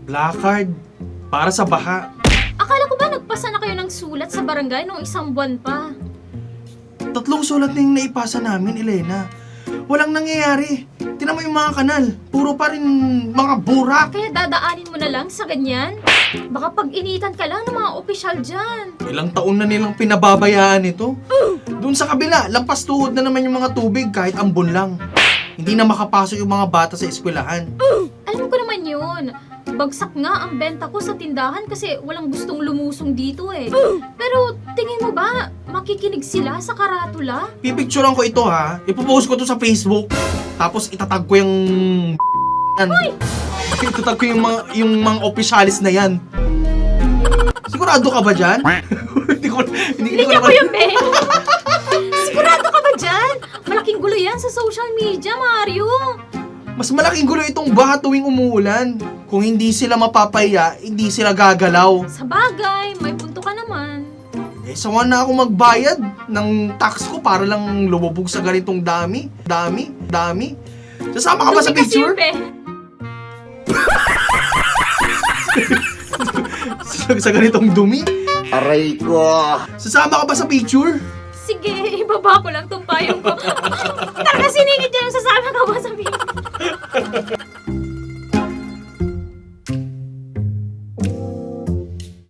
Placard. Para sa baha. Akala ko ba nagpasa na kayo ng sulat sa barangay nung isang buwan pa? 3 sulat na yung naipasa namin, Elena. Walang nangyayari. Tinan mo yung mga kanal. Puro pa rin mga burak. Kaya dadaanin mo na lang sa ganyan? Baka pag-initan ka lang ng mga opisyal dyan. Ilang taon na nilang pinababayaan ito. Doon sa kabila, lampas tuhod na naman yung mga tubig kahit ambon lang. Hindi na makapasok yung mga bata sa eskwelahan. Alam ko naman yun. Bagsak nga ang benta ko sa tindahan kasi walang gustong lumusong dito eh. Pero tingin mo ba makikinig sila sa karatula? Pipicturean ko ito ha. Ipopost ko to sa Facebook. Tapos itatag ko yung... yan. Itatag ko yung mga opisyalis na yan. Sigurado ka ba dyan? hindi ko Ako yun, be! Sigurado ka ba dyan? Malaking gulo yan sa social media, Mario. Mas malaking gulo itong baha tuwing umuulan. Kung hindi sila mapapaya, hindi sila gagalaw. Sa bagay, may punto ka naman. Eh, sawa na ako magbayad ng tax ko para lang lumubog sa ganitong dami. Sasama ka ba sa Dumi kasi picture? yun, be. sa ganitong dumi? Aray ko! Sasama ka ba sa picture? Sige, ibaba ko lang tong payong ko.